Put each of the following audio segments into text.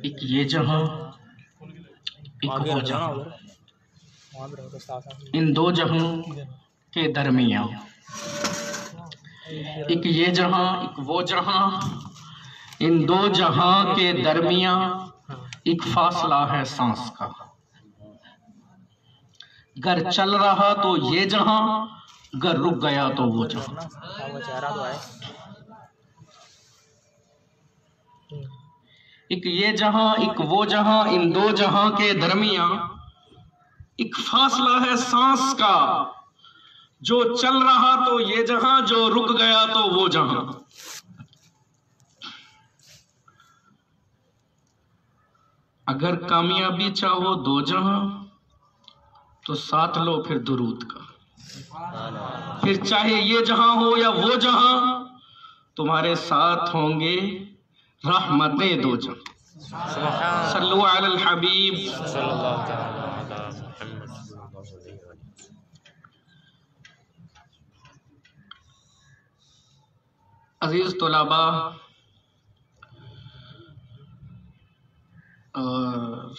ایک یہ جہاں ایک وہ جہاں، ان دو جہاں کے درمیان، ایک یہ جہاں ایک وہ جہاں، ان دو جہاں کے درمیان ایک فاصلہ ہے سانس کا، گر چل رہا تو یہ جہاں، گر رک گیا تو وہ جہاں۔ ایک یہ جہاں ایک وہ جہاں، ان دو جہاں کے درمیان ایک فاصلہ ہے سانس کا، جو چل رہا تو یہ جہاں، جو رک گیا تو وہ جہاں۔ اگر کامیابی چاہو دو جہاں تو ساتھ لو پھر درود کا، پھر چاہے یہ جہاں ہو یا وہ جہاں، تمہارے ساتھ ہوں گے رحمتیں دو جہاں۔ صلو علی الحبیب۔ عزیز طلباء اور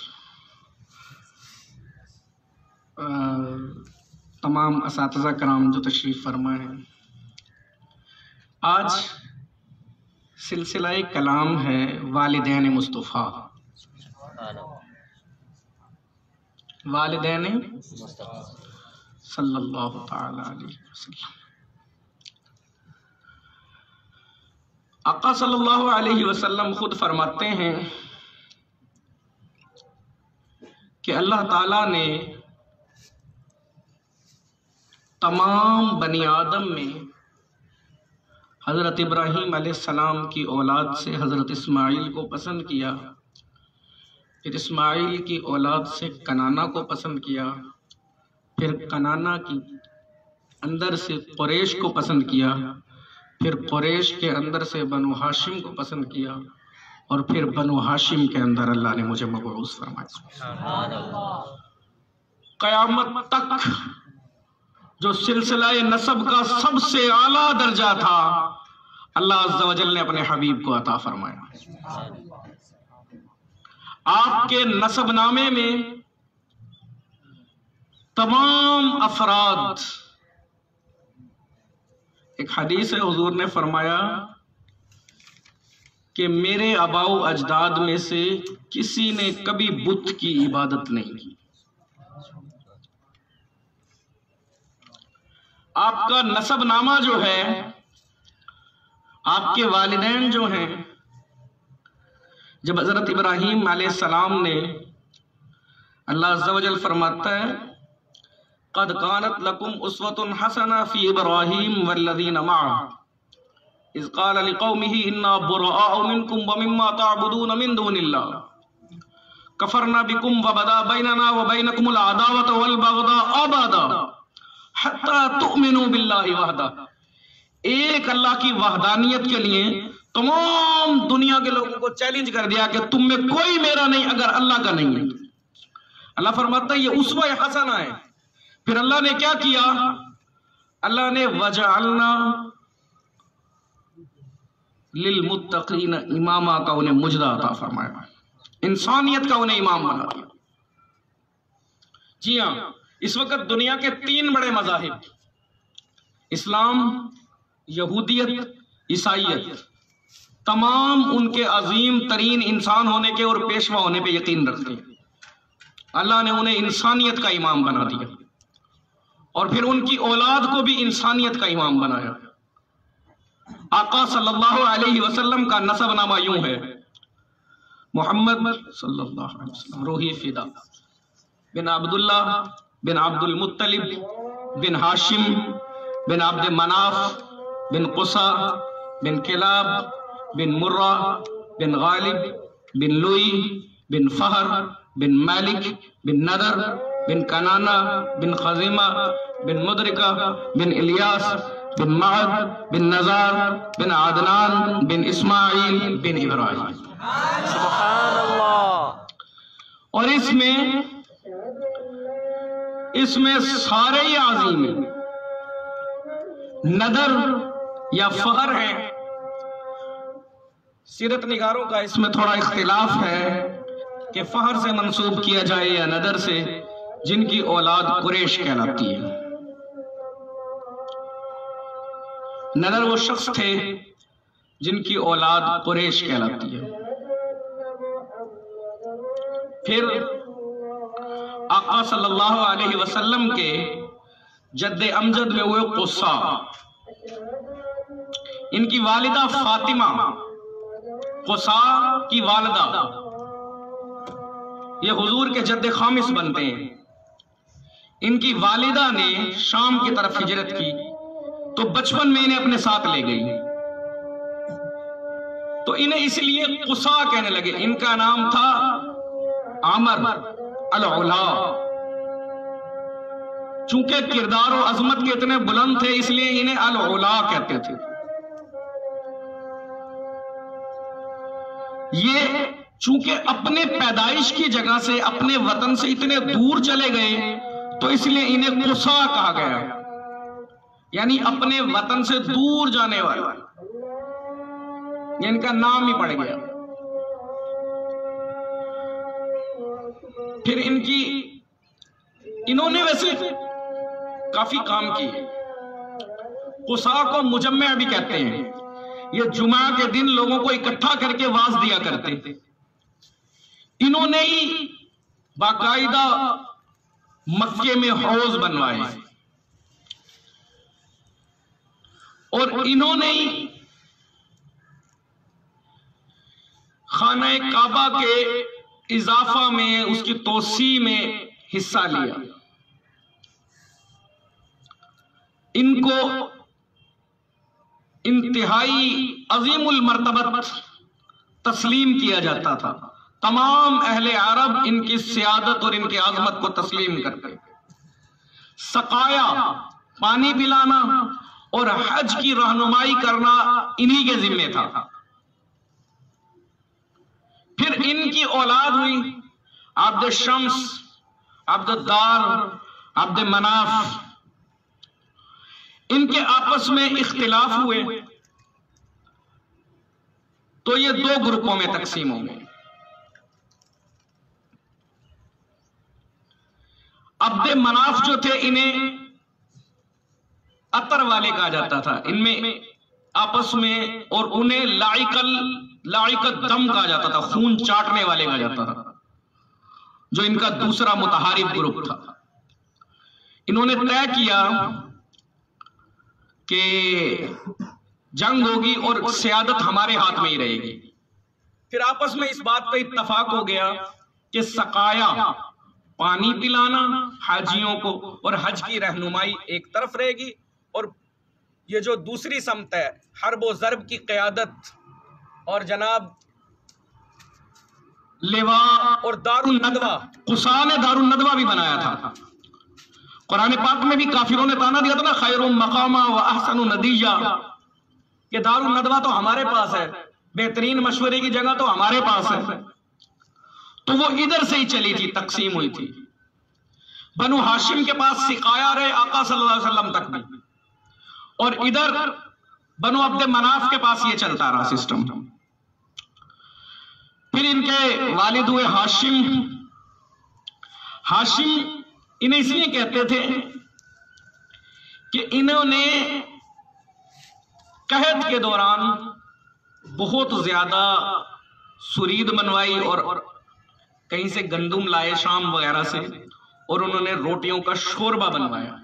تمام اساتذہ کرام جو تشریف فرما ہیں، آج سلسلہ کلام ہے والدین مصطفیٰ، والدین صلی اللہ تعالی علیہ وسلم۔ آقا صلی اللہ علیہ وسلم خود فرماتے ہیں کہ اللہ تعالیٰ نے تمام بنی آدم میں حضرت ابراہیم علیہ السلام کی اولاد سے حضرت اسماعیل کو پسند کیا، پھر اسماعیل کی اولاد سے کنانہ کو پسند کیا، پھر کنانہ کی اندر سے قریش کو پسند کیا، پھر قریش کے اندر سے بنو ہاشم کو پسند کیا، اور پھر بنو ہاشم کے اندر اللہ نے مجھے مبعوث فرمایا۔ قیامت تک جو سلسلہ نسب کا سب سے اعلیٰ درجہ تھا، اللہ عز و جل نے اپنے حبیب کو عطا فرمایا۔ آپ کے نسب نامے میں تمام افراد، ایک حدیث ہے حضور نے فرمایا کہ میرے آباء و اجداد میں سے کسی نے کبھی بت کی عبادت نہیں کی۔ آپ کا نسب نامہ جو ہے، آپ کے والدین جو ہیں، جب حضرت ابراہیم علیہ السلام نے، اللہ عز و جل فرماتا ہے قَدْ كَانَتْ لَكُمْ أُسْوَةٌ حَسَنَةٌ فِي إِبْرَاهِيمَ وَالَّذِينَ مَعَهُ إِذْ قَالَ لِقَوْمِهِ إِنَّا بُرَآءُ مِنْكُمْ وَمِمَّا تَعْبُدُونَ مِن دُونِ اللَّهِ كَفَرْنَا بِكُمْ وَبَدَا بَيْنَنَا وَبَيْنَكُمُ الْعَدَاوَةُ وَالْبَغْضَاءُ أَبَدًا حَتَّى تُؤْمِنُوا بِاللَّهِ وَحْدَهُ۔ ایک اللہ کی وحدانیت کے لیے تمام دنیا کے لوگوں کو چیلنج کر دیا کہ تم میں کوئی میرا نہیں اگر اللہ کا نہیں ہے۔ اللہ فرماتا ہے یہ اسوہ حسنہ ہے۔ پھر اللہ نے کیا کیا؟ اللہ نے وَجَعَلْنَا لِلْمُتَّقِينَ امامہ کا انہیں مجدہ عطا فرمایا، انسانیت کا انہیں امام بنا دیا۔ جی ہاں، اس وقت دنیا کے 3 بڑے مذاہب، اسلام، یہودیت، عیسائیت، تمام ان کے عظیم ترین انسان ہونے کے اور پیشوا ہونے پہ یقین رکھتے ہیں۔ اللہ نے انہیں انسانیت کا امام بنا دیا، اور پھر ان کی اولاد کو بھی انسانیت کا امام بنایا۔ آقا صلی اللہ علیہ وسلم کا نسب نامہ یوں ہے: محمد صلی اللہ علیہ وسلم روحی فدا بن عبداللہ بن عبد المطلب بن ہاشم بن عبد مناف بن قصا بن کلاب بن مرہ بن غالب بن لوئی بن فہر بن مالک بن ندر بن کنانہ بن خزیمہ بن مدرکہ بن الیاس بن معد بن نزار بن عدنان بن اسماعیل بن ابراہیم۔ سبحان اللہ۔ اور اس میں سارے ہی عظیم ہیں۔ ندر یا فہر ہے سیرت نگاروں کا اس میں تھوڑا اختلاف ہے کہ فہر سے منسوب کیا جائے یا نضر سے، جن کی اولاد قریش کہلاتی ہے۔ نضر وہ شخص تھے جن کی اولاد قریش کہلاتی ہے۔ پھر آقا صلی اللہ علیہ وسلم کے جد امجد میں ہوئے قصا، ان کی والدہ فاطمہ، قصا کی والدہ، یہ حضور کے جد خامس بنتے ہیں۔ ان کی والدہ نے شام کی طرف ہجرت کی تو بچپن میں انہیں اپنے ساتھ لے گئی، تو انہیں اس لیے قصا کہنے لگے۔ ان کا نام تھا عامر العلا، چونکہ کردار و عظمت کے اتنے بلند تھے اس لیے انہیں العلا کہتے تھے۔ یہ چونکہ اپنے پیدائش کی جگہ سے، اپنے وطن سے اتنے دور چلے گئے تو اس لیے انہیں قصا کہا گیا، یعنی اپنے وطن سے دور جانے والا، یہ ان کا نام ہی پڑ گیا۔ پھر انہوں نے ویسے کافی کام کیے۔ قصا کو مجمع بھی کہتے ہیں، یہ جمعہ کے دن لوگوں کو اکٹھا کر کے واعظ دیا کرتے۔ انہوں نے ہی باقاعدہ مکے میں حوض بنوائے، اور انہوں نے ہی خانہ کعبہ کے اضافہ میں، اس کی توسیع میں حصہ لیا۔ ان کو انتہائی عظیم المرتبت تسلیم کیا جاتا تھا، تمام اہل عرب ان کی سیادت اور ان کی عظمت کو تسلیم کرتے۔ سقایا، پانی پلانا اور حج کی رہنمائی کرنا انہی کے ذمے تھا۔ پھر ان کی اولاد ہوئی عبد الشمس، عبد الدار، عبد مناف۔ ان کے آپس میں اختلاف ہوئے تو یہ دو گروپوں میں تقسیم ہو گئے۔ عبد مناف جو تھے انہیں عطر والے کہا جاتا تھا، ان میں آپس میں، اور انہیں لائق دم کہا جاتا تھا، خون چاٹنے والے کہا جاتا تھا، جو ان کا دوسرا متحارب گروپ تھا۔ انہوں نے طے کیا کہ جنگ ہوگی اور سیادت ہمارے ہاتھ میں ہی رہے گی۔ پھر آپس میں اس بات پہ اتفاق ہو گیا کہ سقایا، پانی پلانا حاجیوں کو اور حج کی رہنمائی ایک طرف رہے گی، اور یہ جو دوسری سمت ہے حرب و ضرب کی قیادت اور جناب لواء اور دار الندوہ، قصا نے دار الندوہ بھی بنایا تھا۔ قرآن پاک میں بھی کافروں نے تانا دیا تھا نا، خیر مقاما و احسن ندیہ، کہ دار الندوہ تو ہمارے پاس ہے، بہترین مشورے کی جگہ تو ہمارے پاس ہے۔ تو وہ ادھر سے ہی چلی تھی، تقسیم ہوئی تھی۔ بنو ہاشم کے پاس سقایا رہے آقا صلی اللہ علیہ وسلم تک بھی، اور ادھر بنو عبد مناف کے پاس یہ چلتا رہا سسٹم۔ پھر ان کے والد ہوئے ہاشم۔ ہاشم انہیں اس لیے کہتے تھے کہ انہوں نے قحط کے دوران بہت زیادہ سرید بنوائی، اور کہیں سے گندم لائے شام وغیرہ سے، اور انہوں نے روٹیوں کا شوربہ بنوایا،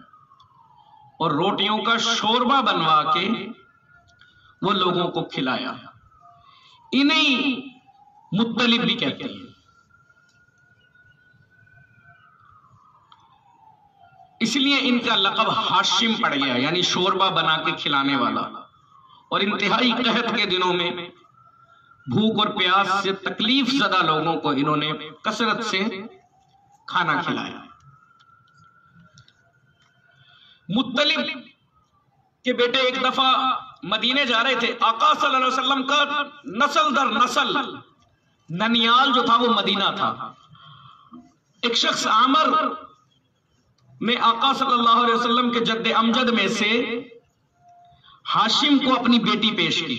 اور روٹیوں کا شوربہ بنوا کے وہ لوگوں کو کھلایا۔ انہیں مطلب بھی کہتے ہیں۔ اس لیے ان کا لقب ہاشم پڑ گیا، یعنی شوربہ بنا کے کھلانے والا، اور انتہائی قحط کے دنوں میں بھوک اور پیاس سے تکلیف زدہ لوگوں کو انہوں نے کثرت سے کھانا کھلایا۔ مطلب کے بیٹے ایک دفعہ مدینے جا رہے تھے، آقا صلی اللہ علیہ وسلم کا نسل در نسل ننیال جو تھا وہ مدینہ تھا۔ ایک شخص عامر نے آقا صلی اللہ علیہ وسلم کے جد امجد میں سے ہاشم کو اپنی بیٹی پیش کی۔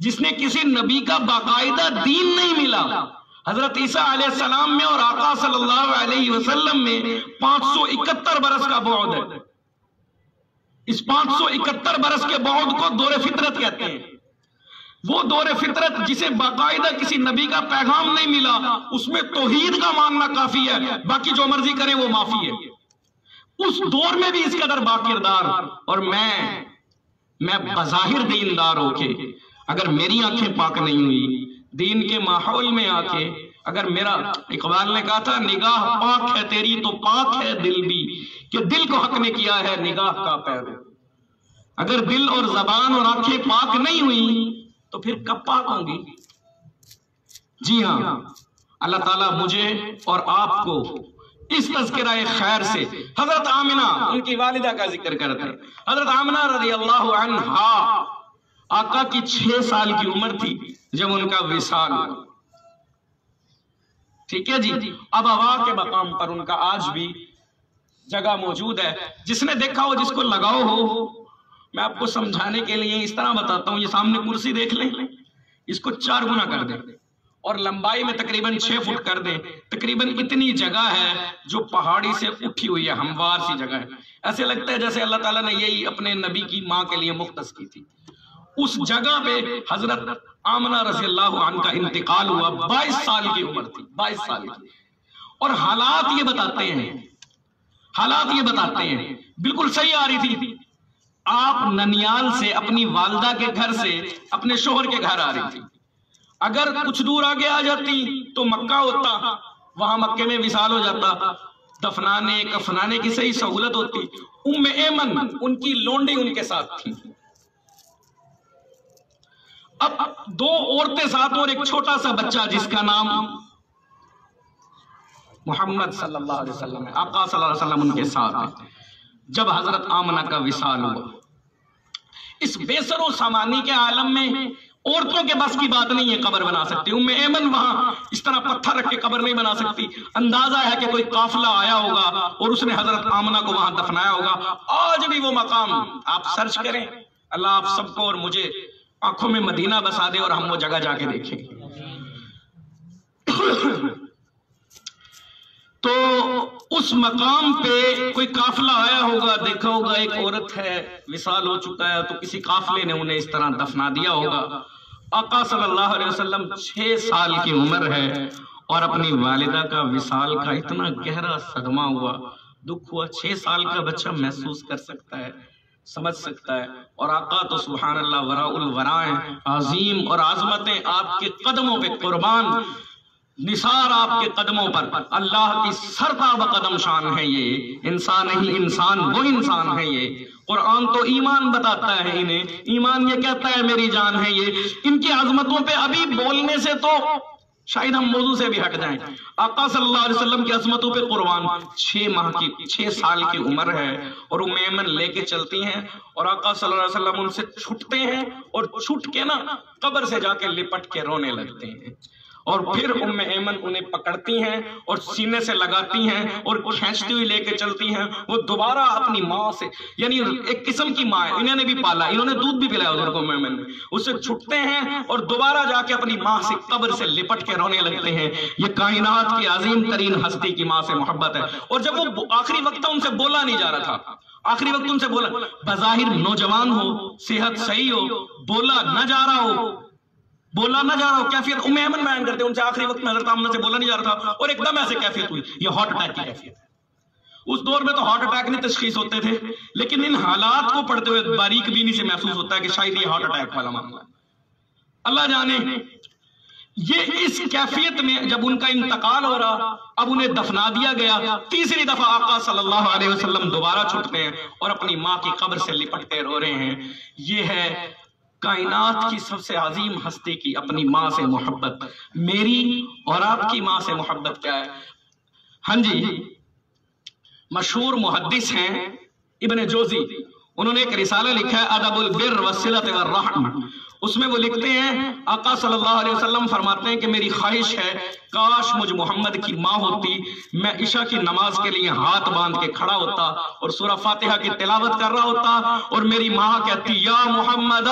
جس نے کسی نبی کا باقاعدہ دین نہیں ملا. حضرت عیسیٰ علیہ السلام میں اور آقا صلی اللہ علیہ وسلم میں 571 برس کا بعد ہے. اس 571 برس کے بعد کو دور فطرت کہتے ہیں. وہ دور فطرت جسے باقاعدہ کسی نبی کا پیغام نہیں ملا، اس میں توحید کا ماننا کافی ہے، باقی جو مرضی کریں وہ معافی ہے. اس دور میں بھی اس قدر باکردار، اور میں بظاہر دیندار ہو کے اگر میری آنکھیں پاک نہیں ہوئی دین کے ماحول میں آ کے، اگر میرا، اقبال نے کہا تھا نگاہ پاک ہے تیری تو پاک ہے دل بھی، کہ دل کو حق نے کیا ہے نگاہ کا پیرو. اگر دل اور زبان اور آنکھیں پاک نہیں ہوئی تو پھر کب پاک ہوں گی؟ جی ہاں، اللہ تعالیٰ مجھے اور آپ کو اس تذکرہ خیر سے، حضرت آمنہ ان کی والدہ کا ذکر کرتے ہیں. حضرت آمنہ رضی اللہ عنہا، آقا کی 6 سال کی عمر تھی جب ان کا وصال ہوا. ٹھیک ہے جی. اب ابا کے مقام پر ان کا آج بھی جگہ موجود ہے. جس نے دیکھا ہو، جس کو لگاؤ ہو، میں آپ کو سمجھانے کے لیے اس طرح بتاتا ہوں. یہ سامنے کرسی دیکھ لیں، اس کو 4 گنا کر دیں اور لمبائی میں تقریباً 6 فٹ کر دیں. تقریباً اتنی جگہ ہے جو پہاڑی سے اٹھی ہوئی ہے، ہموار سی جگہ ہے. ایسے لگتا ہے جیسے اللہ تعالیٰ نے یہی اپنے نبی کی ماں کے لیے مختص کی تھی. اس جگہ پہ حضرت آمنہ رضی اللہ عنہ کا انتقال ہوا. 22 سال کی عمر تھی، 22 سال کی. اور حالات یہ بتاتے ہیں بالکل صحیح آ رہی تھی. آپ ننیال سے اپنی والدہ کے گھر سے اپنے شوہر کے گھر آ رہی تھی. اگر کچھ دور آگے آ جاتی تو مکہ ہوتا، وہاں مکے میں وصال ہو جاتا، دفنانے کفنانے کی صحیح سہولت ہوتی. ام ایمن ان کی لونڈی ان کے ساتھ تھی. اب 2 عورتیں ساتھ اور ایک چھوٹا سا بچہ جس کا نام محمد صلی اللہ علیہ وسلم ہے. آقا صلی اللہ علیہ وسلم ان کے ساتھ ہیں. جب حضرت آمنہ کا وصال ہوا، اس بے سر و سامانی کے عالم میں عورتوں کے بس کی بات نہیں ہے قبر بنا سکتی. ام ایمن وہاں اس طرح پتھر رکھ کے قبر نہیں بنا سکتی. اندازہ ہے کہ کوئی قافلہ آیا ہوگا اور اس نے حضرت آمنہ کو وہاں دفنایا ہوگا. آج بھی وہ مقام آپ سرچ کریں. اللہ آپ سب کو اور مجھے آنکھوں میں مدینہ بسا دے اور ہم وہ جگہ جا کے دیکھیں. تو اس مقام پہ کوئی قافلہ آیا ہوگا، دیکھا ہوگا ایک عورت ہے، وصال ہو چکا ہے، تو کسی قافلے نے انہیں اس طرح دفنا دیا ہوگا. آقا صلی اللہ علیہ وسلم 6 سال کی عمر ہے اور اپنی والدہ کا وصال کا اتنا گہرا صدمہ ہوا، دکھ ہوا. 6 سال کا بچہ محسوس کر سکتا ہے، سمجھ سکتا ہے. اور آقا تو سبحان اللہ وراء الورا ہیں، عظیم اور عظمتیں آپ کے قدموں پہ قربان، نثار آپ کے قدموں پر. اللہ کی سرتاب قدم شان ہے یہ. انسان ہی انسان، وہ انسان ہے یہ. قرآن تو ایمان بتاتا ہے انہیں، ایمان یہ کہتا ہے میری جان ہے یہ. ان کی عظمتوں پہ ابھی بولنے سے تو شاید ہم موضوع سے بھی ہٹ جائیں. آقا صلی اللہ علیہ وسلم کی عظمتوں پہ قربان. 6 سال کی عمر ہے اور ام ایمن لے کے چلتی ہیں اور آقا صلی اللہ علیہ وسلم ان سے چھٹتے ہیں اور چھٹ کے نا قبر سے جا کے لپٹ کے رونے لگتے ہیں. اور پھر ام ایمن انہیں پکڑتی ہیں اور سینے سے لگاتی ہیں اور کھینچتی ہوئی لے کے چلتی ہیں. وہ دوبارہ اپنی ماں سے، یعنی ایک قسم کی ماں ہے، انہوں نے بھی پالا، انہوں نے دودھ بھی پلایا حضرت ام ایمن نے. اس سے چھٹتے ہیں اور دوبارہ جا کے اپنی ماں سے قبر سے لپٹ کے رونے لگتے ہیں. یہ کائنات کی عظیم ترین ہستی کی ماں سے محبت ہے. اور جب وہ آخری وقت ان سے بولا نہیں جا رہا تھا، آخری وقت ان سے بولا، بظاہر نوجوان ہو، صحت صحیح ہو، بولا نہ جا رہا ہو، کیفیت ام ایمن بیان کرتے ہیں ان سے آخری وقت میں حضرت آمنہ سے بولا نہیں جا رہا تھا اور ایک دم ایسے کیفیت ہوئی. یہ ہارٹ اٹیک کی کیفیت ہے. اس دور میں تو ہارٹ اٹیک نہیں تشخیص ہوتے تھے، لیکن ان حالات کو پڑھتے ہوئے باریک بینی سے محسوس ہوتا ہے کہ شاید یہ ہارٹ اٹیک والا معاملہ ہے. اللہ جانے. یہ اس کیفیت میں جب ان کا انتقال ہو رہا، اب انہیں دفنا دیا گیا. تیسری دفعہ آقا صلی اللہ علیہ وسلم دوبارہ چھٹتے ہیں اور اپنی ماں کی قبر سے لپٹتے رو رہے ہیں. یہ ہے کائنات کی سب سے عظیم ہستی کی اپنی ماں سے محبت. میری اور آپ کی ماں سے محبت کیا ہے؟ ہاں جی، مشہور محدث ہیں ابن جوزی، انہوں نے ایک رسالہ لکھا ہے ادب البر والصلۃ والرحم. اس میں وہ لکھتے ہیں، آقا صلی اللہ علیہ وسلم فرماتے ہیں کہ میری خواہش ہے کاش مجھ محمد کی ماں ہوتی، میں عشاء کی نماز کے لیے ہاتھ باندھ کے کھڑا ہوتا اور سورہ فاتحہ کی تلاوت کر رہا ہوتا اور میری ماں کہتی یا محمد،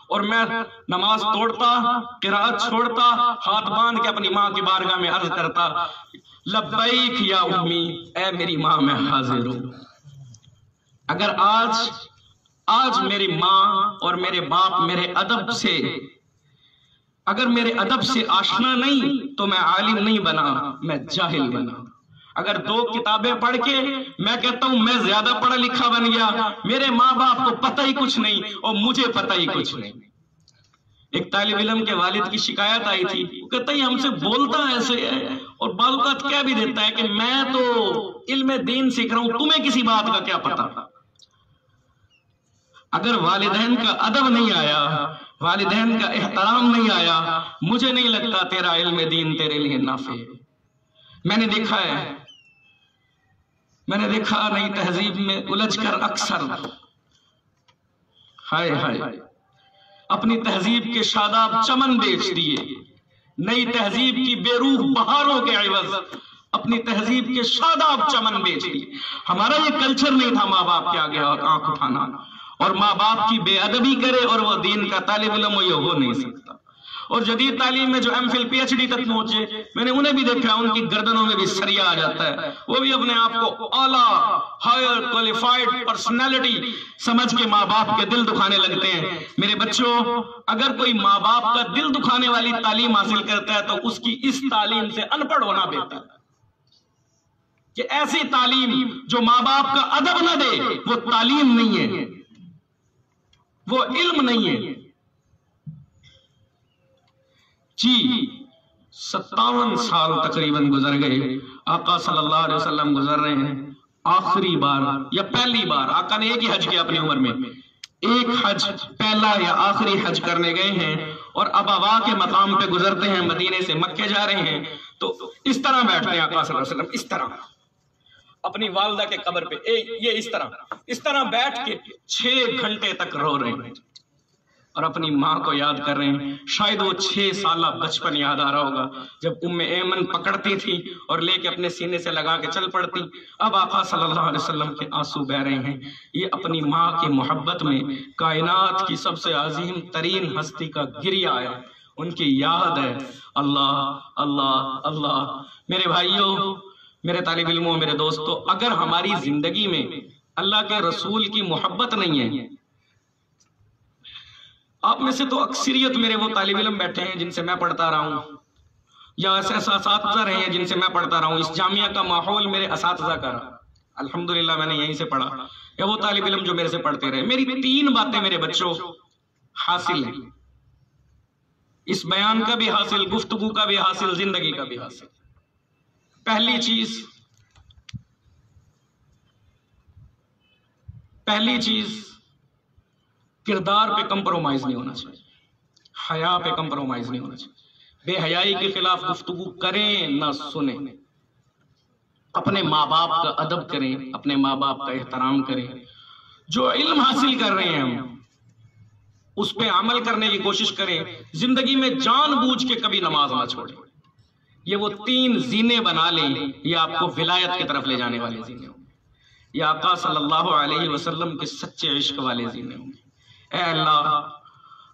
اور میں نماز توڑتا، قرات چھوڑتا، ہاتھ باندھ کے اپنی ماں کی بارگاہ میں عرض کرتا، لبیک یا امی، اے میری ماں میں حاضر ہوں۔ اگر آج میری ماں اور میرے باپ میرے ادب سے آشنا نہیں تو میں عالم نہیں بنا، میں جاہل بنا۔ اگر 2 کتابیں پڑھ کے میں کہتا ہوں میں زیادہ پڑھا لکھا بن گیا، میرے ماں باپ کو پتہ ہی کچھ نہیں اور مجھے پتہ ہی کچھ نہیں۔ ایک طالب علم کے والد کی شکایت آئی تھی، وہ کہتا ہے ہم سے بولتا ایسے ہے اور بعض اوقات کہہ بھی دیتا ہے کہ میں تو علم دین سیکھ رہا ہوں، تمہیں کسی بات کا کیا پتہ۔ اگر والدین کا ادب نہیں آیا، والدین کا احترام نہیں آیا، مجھے نہیں لگتا تیرا علم دین تیرے لیے نافع ہے۔ میں نے دیکھا نئی تہذیب میں الجھ کر اکثر اپنی تہذیب کے شاداب چمن بیچ دیے، نئی تہذیب کی بے روح بہاروں کے عوض اپنی تہذیب کے شاداب چمن بیچ دیے۔ ہمارا یہ کلچر نہیں تھا ماں باپ کے آگے آنکھ اٹھانا، اور ماں باپ کی بے ادبی کرے اور وہ دین کا طالب علم ہو نہیں سکتا۔ اور جدید تعلیم میں جو M Phil P H D تک پہنچے، میں نے انہیں بھی دیکھا، ان کی گردنوں میں بھی سریا آ جاتا ہے، وہ بھی اپنے آپ کو اعلیٰ ہائر کوالیفائڈ پرسنالٹی سمجھ کے ماں باپ کے دل دکھانے لگتے ہیں۔ میرے بچوں، اگر کوئی ماں باپ کا دل دکھانے والی تعلیم حاصل کرتا ہے تو اس کی اس تعلیم سے ان پڑھ ہونا بہتر ہے، کہ ایسی تعلیم جو ماں باپ کا ادب نہ دے وہ تعلیم نہیں ہے، وہ علم نہیں ہے۔ جی 57 سال تقریباً گزر گئے، آقا صلی اللہ علیہ وسلم گزر رہے ہیں، آخری بار یا پہلی بار آقا نے ایک ہی حج کیا اپنی عمر میں، ایک حج پہلا یا آخری حج کرنے گئے ہیں، اور ابوا کے مقام پہ گزرتے ہیں، مدینے سے مکے جا رہے ہیں، تو اس طرح بیٹھتے ہیں آقا صلی اللہ علیہ وسلم، اس طرح اپنی والدہ کے قبر پہ، یہ اس طرح بیٹھ کے 6 گھنٹے تک رو رہے ہیں اور اپنی ماں کو یاد کر رہے ہیں۔ شاید وہ 6 سالہ بچپن یاد آ رہا ہوگا جب ام ایمن پکڑتی تھی اور لے کے اپنے سینے سے لگا کے چل پڑتی۔ اب آقا صلی اللہ علیہ وسلم کے آنسو بہ رہے ہیں، یہ اپنی ماں کی محبت میں کائنات کی سب سے عظیم ترین ہستی کا گریہ ہے، ان کی یاد ہے۔ اللہ اللہ اللہ۔ میرے بھائیوں، میرے طالب علموں، میرے دوستوں، اگر ہماری زندگی میں اللہ کے رسول کی محبت نہیں ہے، آپ میں سے تو اکثریت میرے وہ طالب علم بیٹھے ہیں جن سے میں پڑھتا رہا ہوں، یا ایسے اساتذہ رہے ہیں جن سے میں پڑھتا رہا ہوں، اس جامعہ کا ماحول میرے اساتذہ کا رہا، الحمدللہ میں نے یہیں سے پڑھا، یا وہ طالب علم جو میرے سے پڑھتے رہے۔ میری 3 باتیں میرے بچوں حاصل ہیں، اس بیان کا بھی حاصل، گفتگو کا بھی حاصل، زندگی کا بھی حاصل۔ پہلی چیز کردار پہ کمپرومائز نہیں ہونا چاہیے، حیا پہ کمپرومائز نہیں ہونا چاہیے، بے حیائی کے خلاف گفتگو کریں نہ سنیں، اپنے ماں باپ کا ادب کریں، اپنے ماں باپ کا احترام کریں، جو علم حاصل کر رہے ہیں ہم اس پہ عمل کرنے کی کوشش کریں، زندگی میں جان بوجھ کے کبھی نماز نہ چھوڑیں۔ یہ وہ 3 زینے بنا لیں، یہ آپ کو ولایت کی طرف لے جانے والے زینے ہوں گے، یہ آقا صلی اللہ علیہ وسلم کے سچے عشق والے زینے ہوں گے۔ اے اللہ،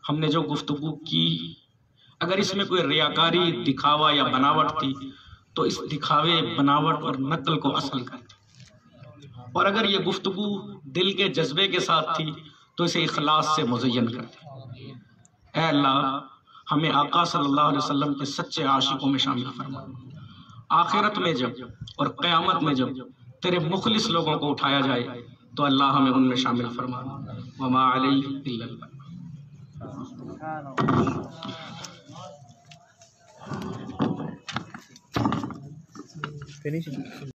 ہم نے جو گفتگو کی، اگر اس میں کوئی ریاکاری، دکھاوا یا بناوٹ تھی تو اس دکھاوے، بناوٹ اور نقل کو اصل کر دے، اور اگر یہ گفتگو دل کے جذبے کے ساتھ تھی تو اسے اخلاص سے مزین کر دے۔ اے اللہ، ہمیں آقا صلی اللہ علیہ وسلم کے سچے عاشقوں میں شامل فرما، آخرت میں جب اور قیامت میں جب تیرے مخلص لوگوں کو اٹھایا جائے تو اللہ ہمیں ان میں شامل فرما۔ وما علیہ الا البلاغ۔